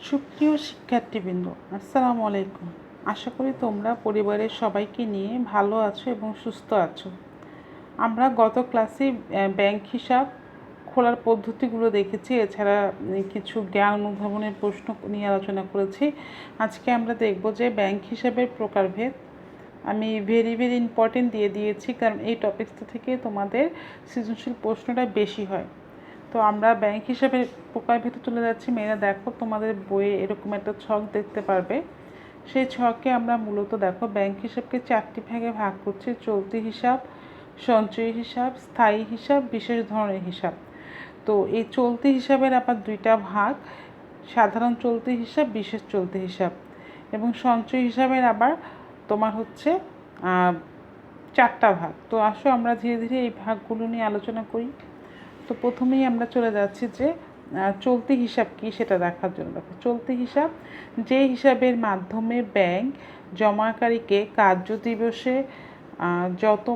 সুপ্রিয় শিক্ষার্থীবৃন্দ, আসসালামু আলাইকুম। আশা করি তোমরা পরিবারের সবাইকে নিয়ে ভালো আছো এবং সুস্থ আছো। আমরা গত ক্লাসে ব্যাংক হিসাব খোলার পদ্ধতিগুলো দেখেছি, এছাড়া কিছু জ্ঞান অনুধাবনের প্রশ্ন নিয়ে আলোচনা করেছি। আজকে আমরা দেখব যে ব্যাংক হিসাবের প্রকারভেদ। আমি ভেরি ইম্পর্টেন্ট দিয়ে দিয়েছি, কারণ এই টপিকসটা থেকে তোমাদের সৃজনশীল প্রশ্নটা বেশি হয়। তো আমরা ব্যাংক হিসাবে প্রকারভেদে চলে যাচ্ছি। মেয়েরা দেখো, তোমাদের বইয়ে এরকম একটা ছক দেখতে পারবে। সেই ছকে আমরা মূলত দেখো ব্যাংক হিসাবকে 4টি ভাগে ভাগ করছি: চলতি হিসাব, সঞ্চয়ী হিসাব, স্থায়ী হিসাব, বিশেষ ধরনের হিসাব। তো এই চলতি হিসাবের আবার 2টা ভাগ: সাধারণ চলতি হিসাব, বিশেষ চলতি হিসাব। এবং সঞ্চয়ী হিসাবের আবার তোমার হচ্ছে 4টা ভাগ। তো আসো আমরা ধীরে ধীরে এই ভাগগুলো নিয়ে আলোচনা করি। তো প্রথমেই আমরা চলে যাচ্ছি যে চলতি হিসাব কি সেটা দেখার জন্য। দেখো, চলতি হিসাব যে হিসাবের মাধ্যমে ব্যাংক জমাকারীকে কার্য দিবসে যত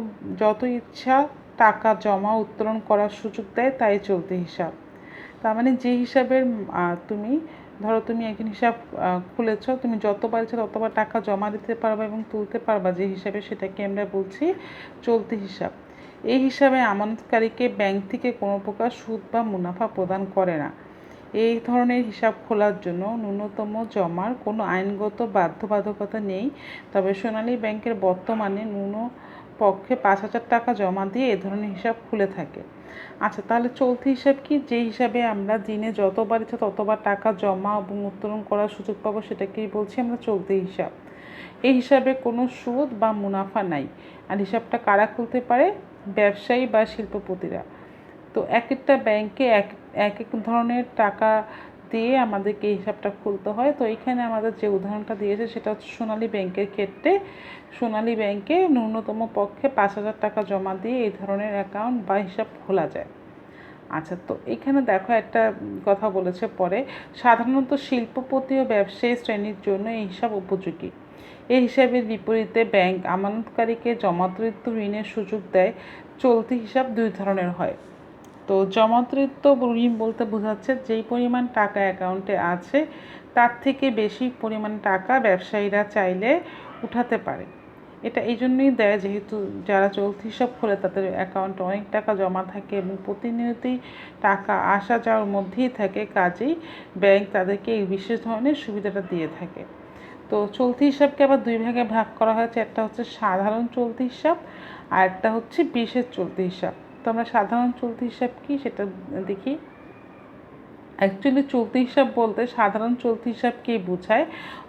যত ইচ্ছা টাকা জমা উত্তোলন করার সুযোগ দেয়, তাই চলতি হিসাব। তার মানে যে হিসাবের তুমি একজন হিসাব খুলেছ, তুমি যতবার ইচ্ছা ততবার টাকা জমা দিতে পারবা এবং তুলতে পারবা, যে হিসাবে, সেটাকে আমরা বলছি চলতি হিসাব। এই হিসাবে আমানতকারীকে ব্যাংক থেকে কোনো প্রকার সুদ বা মুনাফা প্রদান করে না। এই ধরনের হিসাব খোলার জন্য ন্যূনতম জমার কোনো আইনগত বাধ্যবাধকতা নেই। তবে সোনালী ব্যাংকের বর্তমানে পক্ষে 5,000 টাকা জমা দিয়ে এ ধরনের হিসাব খুলে থাকে। আচ্ছা, তাহলে চলতি হিসাব কি? যে হিসাবে আমরা দিনে যতবার ইচ্ছা ততবার টাকা জমা এবং উত্তোলন করার সুযোগ পাবো, সেটাকেই বলছি আমরা চলতি হিসাব। এই হিসাবে কোনো সুদ বা মুনাফা নাই। আর হিসাবটা কারা খুলতে পারে? ব্যবসায়ী বা শিল্পপতিরা। তো এক একটা ব্যাংকে এক এক ধরনের টাকা দিয়ে আমাদেরকে এই হিসাবটা খুলতে হয়। তো এখানে আমাদের যে উদাহরণটা দিয়েছে সেটা হচ্ছে সোনালী ব্যাংকের ক্ষেত্রে। সোনালী ব্যাংকে ন্যূনতম পক্ষে 5,000 টাকা জমা দিয়ে এই ধরনের অ্যাকাউন্ট বা হিসাব খোলা যায়। আচ্ছা, তো এখানে দেখো একটা কথা বলেছে পরে, সাধারণত শিল্পপতি ও ব্যবসায়ী শ্রেণীর জন্য এই হিসাব উপযোগী। এই হিসাবের বিপরীতে ব্যাংক আমানতকারীকে জমাদ্রব্য ঋণের সুযোগ দেয়। চলতি হিসাব 2 ধরনের হয়। তো জমাদ্রব্য ঋণ বলতে বোঝাচ্ছে যেই পরিমাণ টাকা অ্যাকাউন্টে আছে তার থেকে বেশি পরিমাণ টাকা ব্যবসায়ীরা চাইলে উঠাতে পারে। এটা এই জন্যই দেয় যেহেতু যারা চলতি হিসাব খোলে তাদের অ্যাকাউন্টে অনেক টাকা জমা থাকে এবং প্রতিনিয়তই টাকা আসা যাওয়ার মধ্যেই থাকে, কাজেই ব্যাংক তাদেরকে এই বিশেষ ধরনের সুবিধাটা দিয়ে থাকে। তো চলতি হিসাবকে আবার 2 ভাগে ভাগ করা হয়েছে। একটা হচ্ছে সাধারণ চলতি হিসাব আর একটা হচ্ছে বিশেষ চলতি হিসাব। তো আমরা সাধারণ চলতি হিসাব কি সেটা দেখি। অ্যাকচুয়ালি চলতি হিসাব বলতে সাধারণ চলতি হিসাবকেই বোঝায়,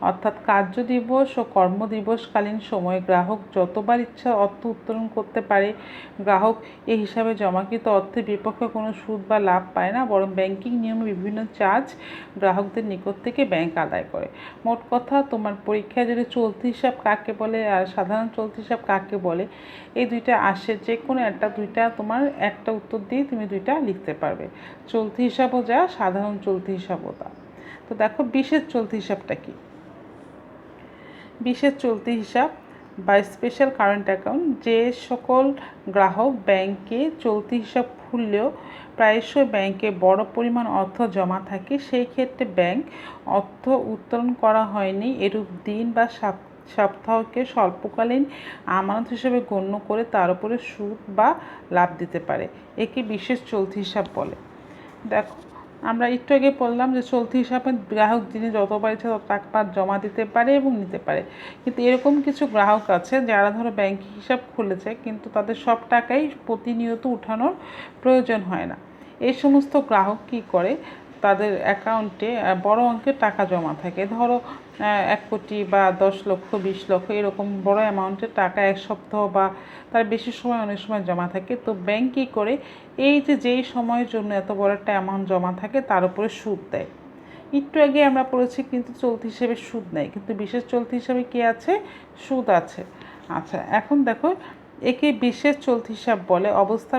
অর্থাৎ কার্য দিবস ও কর্মদিবসকালীন সময়ে গ্রাহক যতবার ইচ্ছা অর্থ উত্তোলন করতে পারে। গ্রাহক এই হিসাবে জমাকৃত অর্থের বিপক্ষে কোনো সুদ বা লাভ পায় না, বরং ব্যাংকিং নিয়মে বিভিন্ন চার্জ গ্রাহকদের নিকট থেকে ব্যাংক আদায় করে। মোট কথা, তোমার পরীক্ষায় যদি চলতি হিসাব কাকে বলে আর সাধারণ চলতি হিসাব কাকে বলে এই দুইটা আসে, যে কোনো দুইটা তোমার একটা উত্তর দিয়ে তুমি দুইটা লিখতে পারবে। চলতি হিসাবও যা, সাধারণ চলতি হিসাবও তা। তো দেখো, বিশেষ চলতি হিসাবটা কি? বিশেষ চলতি হিসাব বা স্পেশাল কারেন্ট অ্যাকাউন্ট যে সকল গ্রাহক ব্যাংকে চলতি হিসাব খুললেও প্রায়শই ব্যাংকে বড় পরিমাণ অর্থ জমা থাকে, সেই ক্ষেত্রে ব্যাংক অর্থ উত্তোলন করা হয়নি এরূপ দিন বা সপ্তাহকে স্বল্পকালীন আমানত হিসেবে গণ্য করে তার উপরে সুদ বা লাভ দিতে পারে। একে বিশেষ চলতি হিসাব বলে। দেখো, আমরা একটু আগে বললাম যে চলতি হিসাবে গ্রাহক দিনে যতবার ইচ্ছা তত টাকা জমা দিতে পারে এবং নিতে পারে। কিন্তু এরকম কিছু গ্রাহক আছে যারা ধরো ব্যাংকে হিসাব খুলেছে কিন্তু তাদের সব টাকাই প্রতিনিয়ত উঠানোর প্রয়োজন হয় না। এই সমস্ত গ্রাহক কি করে, তাদের অ্যাকাউন্টে বড় অঙ্কের টাকা জমা থাকে, ধরো 1 কোটি বা 10 লক্ষ 20 লক্ষ এরকম বড় অ্যামাউন্টের টাকা এক সপ্তাহ বা তার বেশি সময় অনেক সময় জমা থাকে। তো ব্যাংক কী করে, এই যেই সময়ের জন্য এত বড় একটা অ্যামাউন্ট জমা থাকে তার উপরে সুদ দেয়। একটু আগে আমরা পড়েছি কিন্তু চলতি হিসেবে সুদ নেই, কিন্তু বিশেষ চলতি হিসাবে কি আছে? সুদ আছে। আচ্ছা, এখন দেখো, একে বিশেষ চলতি হিসাব বলে। অবস্থা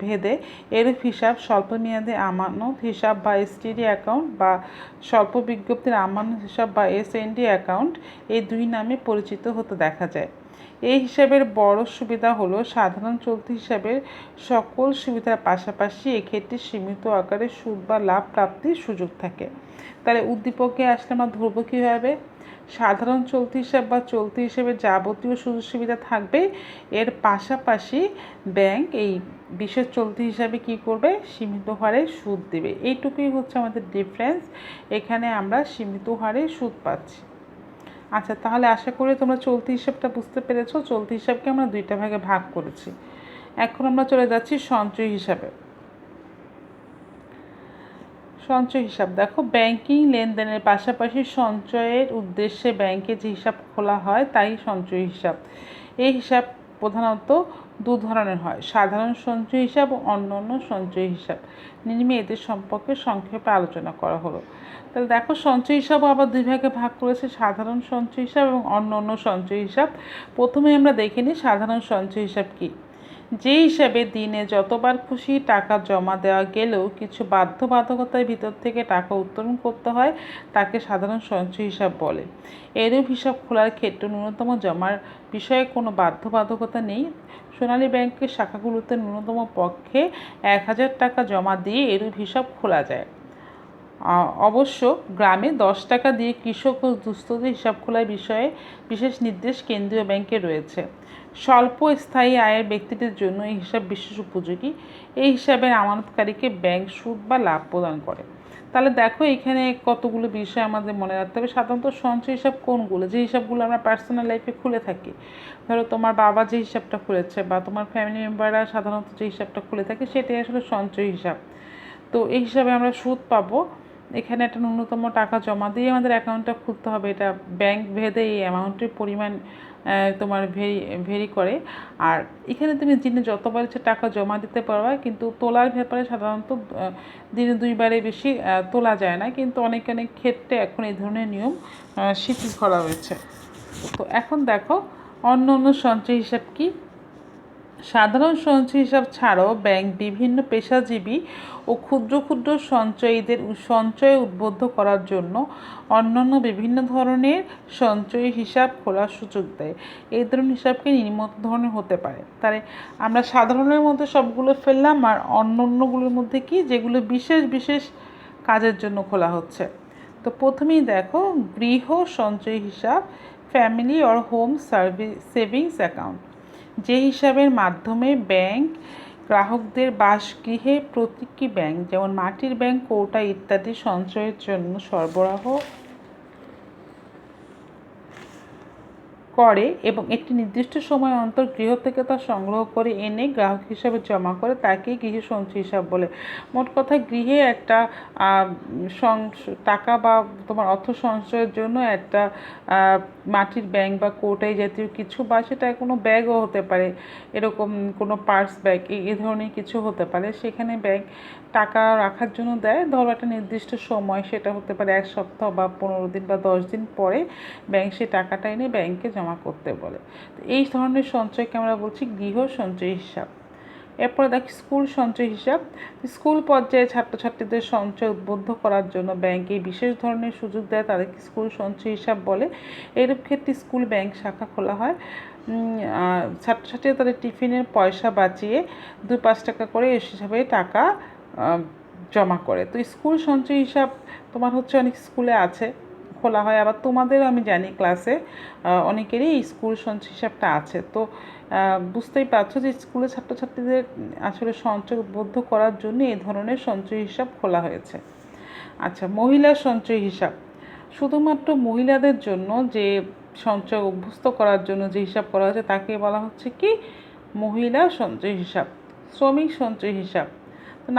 ভেদে এরূপ হিসাব স্বল্পমেয়াদী আমানত হিসাব বা এসটিডি অ্যাকাউন্ট বা স্বল্প বিজ্ঞপ্তির আমানত হিসাব বা এসএনডি অ্যাকাউন্ট, এই 2 নামে পরিচিত হতে দেখা যায়। এই হিসাবের বড় সুবিধা হলো সাধারণ চলতি হিসাবের সকল সুবিধার পাশাপাশি এক্ষেত্রে সীমিত আকারে সুদ বা লাভ প্রাপ্তির সুযোগ থাকে। তাহলে উদ্দীপকে আসলে আমরা ধরবো কীভাবে? সাধারণ চলতি হিসাব বা চলতি হিসেবে যাবতীয় সুযোগ সুবিধা থাকবে, এর পাশাপাশি ব্যাংক এই বিশেষ চলতি হিসাবে কি করবে? সীমিত হারে সুদ দেবে। এইটুকুই হচ্ছে আমাদের ডিফারেন্স। এখানে আমরা সীমিত হারে সুদ পাচ্ছি। আচ্ছা, তাহলে আশা করি তোমরা চলতি হিসাবটা বুঝতে পেরেছো। চলতি হিসাবকে আমরা দুইটা ভাগে ভাগ করেছি। এখন আমরা চলে যাচ্ছি সঞ্চয় হিসাবে। সঞ্চয় হিসাব দেখো, ব্যাংকিং লেনদেনের পাশাপাশি সঞ্চয়ের উদ্দেশ্যে ব্যাংকে যে হিসাব খোলা হয় তাই সঞ্চয় হিসাব। এই হিসাব প্রধানত দু ধরনের হয়, সাধারণ সঞ্চয় হিসাব ও অন্যান্য সঞ্চয় হিসাব। নিম্নে এদের সম্পর্কে সংক্ষেপে আলোচনা করা হলো। তাহলে দেখো, সঞ্চয় হিসাবও আবার দুই ভাগে ভাগ করেছে, সাধারণ সঞ্চয় হিসাব এবং অন্যান্য সঞ্চয় হিসাব। প্রথমে আমরা দেখে নিই সাধারণ সঞ্চয় হিসাব কী। যে হিসাবে দিনে যতবার খুশি টাকা জমা দেওয়া গেলেও কিছু বাধ্যবাধকতার ভিতর থেকে টাকা উত্তোলন করতে হয় তাকে সাধারণ সঞ্চয় হিসাব বলে। এরূপ হিসাব খোলার ক্ষেত্রে ন্যূনতম জমার বিষয়ে কোনো বাধ্যবাধকতা নেই। সোনালী ব্যাংকের শাখাগুলোতে ন্যূনতম পক্ষে 1000 টাকা জমা দিয়ে এরূপ হিসাব খোলা যায়। অবশ্য গ্রামে 10 টাকা দিয়ে কৃষক ও দুস্থদের হিসাব খোলার বিষয়ে বিশেষ নির্দেশ কেন্দ্রীয় ব্যাংকে রয়েছে। স্বল্প স্থায়ী আয়ের ব্যক্তিদের জন্য এই হিসাব বিশেষ উপযোগী। এই হিসাবের আমানতকারীকে ব্যাংক সুদ বা লাভ প্রদান করে। তাহলে দেখো, এখানে কতগুলো বিষয় আমাদের মনে রাখতে হবে। সাধারণত সঞ্চয় হিসাব কোনগুলো? যে হিসাবগুলো আমরা পার্সোনাল লাইফে খুলে থাকি। ধরো তোমার বাবা যে হিসাবটা খুলেছে বা তোমার ফ্যামিলি মেম্বাররা সাধারণত যে হিসাবটা খুলে থাকে সেটাই আসলে সঞ্চয় হিসাব। তো এই হিসাবে আমরা সুদ পাবো। এখানে একটা ন্যূনতম টাকা জমা দিয়ে আমাদের অ্যাকাউন্টটা খুলতে হবে। এটা ব্যাংক ভেদে এই অ্যামাউন্টের পরিমাণ তোমার ভেরি করে। আর এখানে তুমি দিনে যতবার ইচ্ছে টাকা জমা দিতে পারবা, কিন্তু তোলার ব্যাপারে সাধারণত দিনে 2বারে বেশি তোলা যায় না, কিন্তু অনেক অনেক ক্ষেত্রে এখন এই ধরনের নিয়ম শিথিল করা হয়েছে। তো এখন দেখো, অন্য অন্য সঞ্চয় হিসাব কি। সাধারণ সঞ্চয় হিসাব ছাড়াও ব্যাংক বিভিন্ন পেশাজীবী ও ক্ষুদ্র ক্ষুদ্র সঞ্চয়ীদের সঞ্চয় উদ্বুদ্ধ করার জন্য অন্যান্য বিভিন্ন ধরনের সঞ্চয় হিসাব খোলার সুযোগ দেয়। এই ধরনের হিসাবকে নিম্ন ধরনের হতে পারে। তাহলে আমরা সাধারণের মধ্যে সবগুলো ফেললাম, আর অন্যান্যগুলোর মধ্যে কি, যেগুলো বিশেষ বিশেষ কাজের জন্য খোলা হচ্ছে। তো প্রথমেই দেখো, গৃহ সঞ্চয় হিসাব, family or home savings account. যে হিসাবের মাধ্যমে ব্যাংক গ্রাহকদের বাসগৃহে প্রতীকী ব্যাংক যেমন মাটির ব্যাংক, কৌটা ইত্যাদি সঞ্চয়ের জন্য সরবরাহ করে এবং একটি নির্দিষ্ট সময় অন্তর গৃহ থেকে তা সংগ্রহ করে এনে গ্রাহক হিসাবে জমা করে, তাকেই গৃহ সঞ্চয় হিসাব বলে। মোট কথা, গৃহে একটা টাকা বা তোমার অর্থ সঞ্চয়ের জন্য একটা মাটির ব্যাংক বা কৌটাই জাতীয় কিছু, বা সেটা কোনো ব্যাগও হতে পারে, এরকম কোনো পার্স ব্যাগ এই ধরনের কিছু হতে পারে, সেখানে ব্যাংক টাকা রাখার জন্য দেয়। ধরো একটা নির্দিষ্ট সময়, সেটা হতে পারে 1 সপ্তাহ বা 15 দিন বা 10 দিন পরে ব্যাংক সেই টাকাটা এনে ব্যাংকে জমা করতে বলে। তো এই ধরনের সঞ্চয়কে আমরা বলছি গৃহ সঞ্চয় হিসাব। এরপরে দেখি স্কুল সঞ্চয় হিসাব। স্কুল পর্যায়ে ছাত্রছাত্রীদের সঞ্চয় উদ্বুদ্ধ করার জন্য ব্যাংক এই বিশেষ ধরনের সুযোগ দেয়, তাদেরকে স্কুল সঞ্চয় হিসাব বলে। এরূপ ক্ষেত্রে স্কুল ব্যাংক শাখা খোলা হয়। ছাত্রছাত্রীরা তাদের টিফিনের পয়সা বাঁচিয়ে 2-5 টাকা করে এই হিসাবে টাকা জমা করে। তো স্কুল সঞ্চয় হিসাব তোমার হচ্ছে অনেক স্কুলে আছে, খোলা হয়। আবার তোমাদেরও আমি জানি ক্লাসে অনেকেরই স্কুল সঞ্চয় হিসাবটা আছে। তো বুঝতেই পারছো যে স্কুলের ছাত্রছাত্রীদের আসলে সঞ্চয় উদ্বুদ্ধ করার জন্য এই ধরনের সঞ্চয় হিসাব খোলা হয়েছে। আচ্ছা, মহিলা সঞ্চয় হিসাব। শুধুমাত্র মহিলাদের জন্য যে সঞ্চয় অভ্যস্ত করার জন্য যে হিসাব করা হয়েছে তাকে বলা হচ্ছে কি, মহিলা সঞ্চয় হিসাব। শ্রমিক সঞ্চয় হিসাব,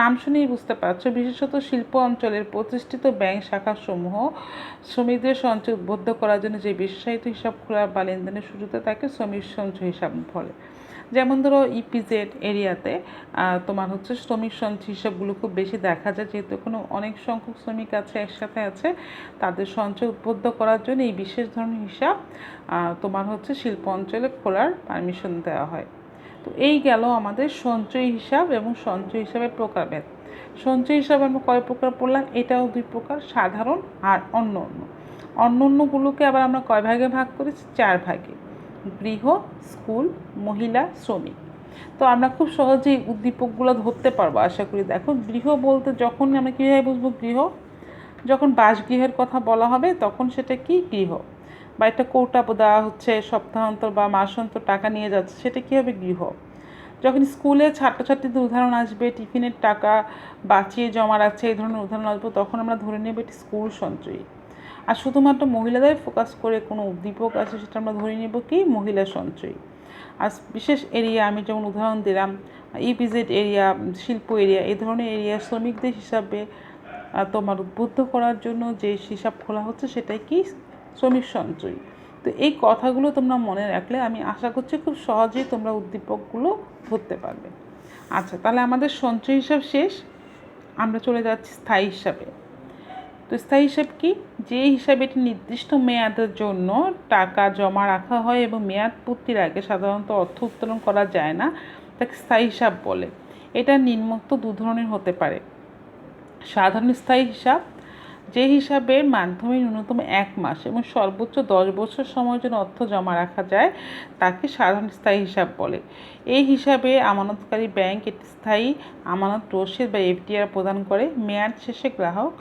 নাম শুনেই বুঝতে পারছো, বিশেষত শিল্প অঞ্চলের প্রতিষ্ঠিত ব্যাংক শাখাসমূহ শ্রমিকদের সঞ্চয় উদ্বুদ্ধ করার জন্য যে বিশেষায়িত হিসাব খোলার বা লেনদেনের সুযোগ দেয় তাকে শ্রমিক সঞ্চয় হিসাব বলে। যেমন ধরো ইপিজেড এরিয়াতে তোমার হচ্ছে শ্রমিক সঞ্চয় হিসাবগুলো খুব বেশি দেখা যায়, যেহেতু কোনো অনেক সংখ্যক শ্রমিক আছে, একসাথে আছে, তাদের সঞ্চয় উদ্বুদ্ধ করার জন্য এই বিশেষ ধরনের হিসাব তোমার হচ্ছে শিল্প অঞ্চলে খোলার পারমিশন দেওয়া হয়। তো এই গেল আমাদের সঞ্চয় হিসাব এবং সঞ্চয় হিসাবের প্রকারভেদ। সঞ্চয় হিসাব আমরা কয় প্রকার পড়লাম? এটাও 2 প্রকার, সাধারণ আর অন্য অন্য। অন্য অন্যগুলোকে আবার আমরা কয় ভাগে ভাগ করেছি? 4 ভাগে। গৃহ, স্কুল, মহিলা, শ্রমিক। তো আমরা খুব সহজেই উদ্দীপকগুলো ধরতে পারবো আশা করি। দেখো, গৃহ বলতে যখন আমরা কীভাবে বুঝবো গৃহ, যখন বাসগৃহের কথা বলা হবে তখন সেটা কি গৃহ, বা একটা কৌটা দেওয়া হচ্ছে সপ্তাহান্তর বা মাসান্তর টাকা নিয়ে যাচ্ছে, সেটা কী হবে গৃহ। যখন স্কুলে ছাত্রছাত্রীদের উদাহরণ আসবে, টিফিনের টাকা বাঁচিয়ে জমা রাখছে, এই ধরনের উদাহরণ আসবে, তখন আমরা ধরে নেব এটি স্কুল সঞ্চয়ী। আর শুধুমাত্র মহিলাদের ফোকাস করে কোনো উদ্দীপক আছে সেটা আমরা ধরে নেব কি মহিলা সঞ্চয়ী। আর বিশেষ এরিয়া আমি যেমন উদাহরণ দিলাম, ইপিজেড এরিয়া, শিল্প এরিয়া, এই ধরনের এরিয়া শ্রমিকদের হিসাবে তোমার উদ্বুদ্ধ করার জন্য যে হিসাব খোলা হচ্ছে সেটাই কি শ্রমিক সঞ্চয়ী। তো এই কথাগুলো তোমরা মনে রাখলে আমি আশা করছি খুব সহজেই তোমরা উদ্দীপকগুলো ধরতে পারবে। আচ্ছা, তাহলে আমাদের সঞ্চয় হিসাব শেষ, আমরা চলে যাচ্ছি স্থায়ী হিসাবে। তো স্থায়ী হিসাব কি? যে হিসাবে এটি নির্দিষ্ট মেয়াদের জন্য টাকা জমা রাখা হয় এবং মেয়াদ পূর্তির আগে সাধারণত অর্থ উত্তোলন করা যায় না, তাকে স্থায়ী হিসাব বলে। এটা নিম্নোক্ত দু ধরনের হতে পারে। সাধারণ স্থায়ী হিসাব, যে হিসাবের মাধ্যমে ন্যূনতম 1 মাস এবং সর্বোচ্চ 10 বছর সময়ের জন্য অর্থ জমা রাখা যায়, তাকে সাধারণ স্থায়ী হিসাব বলে। এই হিসাবে আমানতকারী ব্যাংক একটি স্থায়ী আমানত রসিদ বা এফডিআর প্রদান করে। মেয়াদ শেষে গ্রাহক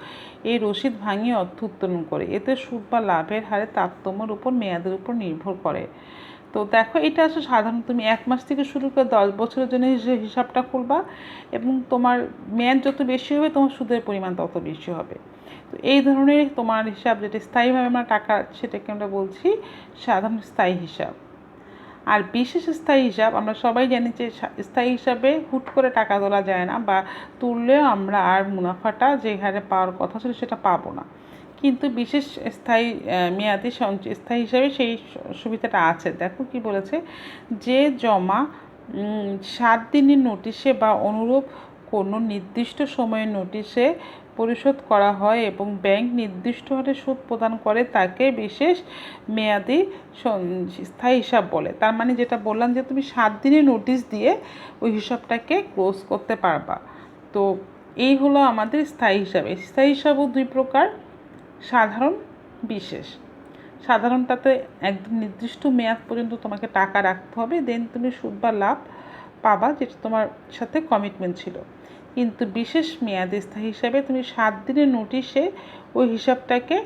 এই রসিদ ভাঙিয়ে অর্থ উত্তোলন করে। এতে সুদ বা লাভের হারের তারতম্যের উপর মেয়াদের উপর নির্ভর করে। তো দেখো, এটা আসলে সাধারণত তুমি 1 মাস থেকে শুরু করে 10 বছরের জন্য হিসাবটা খুলবা, এবং তোমার মেয়াদ যত বেশি হবে তোমার সুদের পরিমাণ তত বেশি হবে। তো এই ধরনের তোমার হিসাব যেটা স্থায়ীভাবে আমরা টাকা, সেটাকে আমরা বলছি সাধারণ স্থায়ী হিসাব। আর বিশেষ স্থায়ী হিসাব, আমরা সবাই জানি যে স্থায়ী হিসাবে হুট করে টাকা তোলা যায় না, বা তুললেও আমরা আর মুনাফাটা যে হারে পাওয়ার কথা ছিল সেটা পাবো না। কিন্তু বিশেষ স্থায়ী মেয়াদি সঞ্চয় স্থায়ী হিসাবে সেই সুবিধাটা আছে। দেখো কি বলেছে, যে জমা 7 দিনের নোটিশে বা অনুরূপ কোনো নির্দিষ্ট সময়ের নোটিশে পরিশোধ করা হয় এবং ব্যাংক নির্দিষ্ট হারে সুদ প্রদান করে, তাকে বিশেষ মেয়াদি স্থায়ী হিসাব বলে। তার মানে যেটা বললাম যে তুমি 7 দিনের নোটিশ দিয়ে ওই হিসাবটাকে ক্লোজ করতে পারবা। তো এই হলো আমাদের স্থায়ী হিসাব। স্থায়ী হিসাবও 2 প্রকার, সাধারণ, বিশেষ। সাধারণটাতে একদম নির্দিষ্ট মেয়াদ পর্যন্ত তোমাকে টাকা রাখতে হবে, দেন তুমি সুদ বা লাভ পাবা, যেটা তোমার সাথে কমিটমেন্ট ছিল। কিন্তু বিশেষ মেয়াদে স্থায়ী হিসাবে তুমি 7 দিনের নোটিশে ওই হিসাবটাকে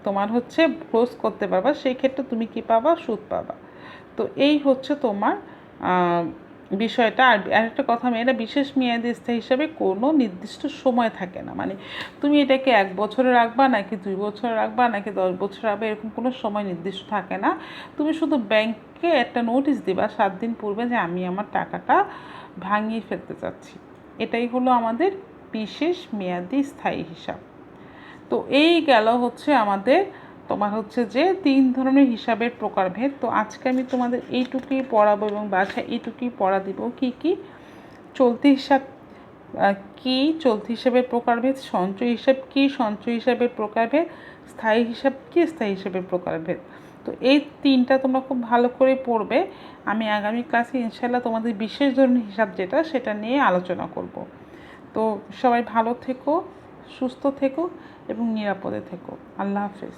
তোমার হচ্ছে ক্লোজ করতে পারবা। সেই ক্ষেত্রে তুমি কি পাবা? সুদ পাবা। তো এই হচ্ছে তোমার বিষয়টা। আর একটা কথা, এটা বিশেষ মেয়াদি স্থায়ী হিসাবে কোনো নির্দিষ্ট সময় থাকে না। মানে তুমি এটাকে 1 বছরে রাখবা, নাকি 2 বছরে রাখবা, নাকি 10 বছর রাখবে, এরকম কোনো সময় নির্দিষ্ট থাকে না। তুমি শুধু ব্যাংককে একটা নোটিশ দিবা 7 দিন পূর্বে যে আমি আমার টাকাটা ভাঙিয়ে ফেলতে চাচ্ছি। এটাই হলো আমাদের বিশেষ মেয়াদি স্থায়ী হিসাব। তো এই গেল হচ্ছে আমাদের তোমার হচ্ছে যে 3 ধরনের হিসাবের প্রকারভেদ। তো আজকে আমি তোমাদের এইটুকুই পড়াবো এবং বাসায় এইটুকুই পড়া দিব। কি চলতি হিসাব কি, চলতি হিসাবের প্রকারভেদ, সঞ্চয় হিসাব কি, সঞ্চয় হিসাবের প্রকারভেদ, স্থায়ী হিসাব কি, স্থায়ী হিসাবের প্রকারভেদ। তো এই 3টা তোমরা খুব ভালো করে পড়বে। আমি আগামী ক্লাসে ইনশাআল্লাহ তোমাদের বিশেষ ধরনের হিসাব যেটা, সেটা নিয়ে আলোচনা করব। তো সবাই ভালো থেকো, সুস্থ থেকো এবং নিরাপদে থেকো। আল্লাহ হাফেজ।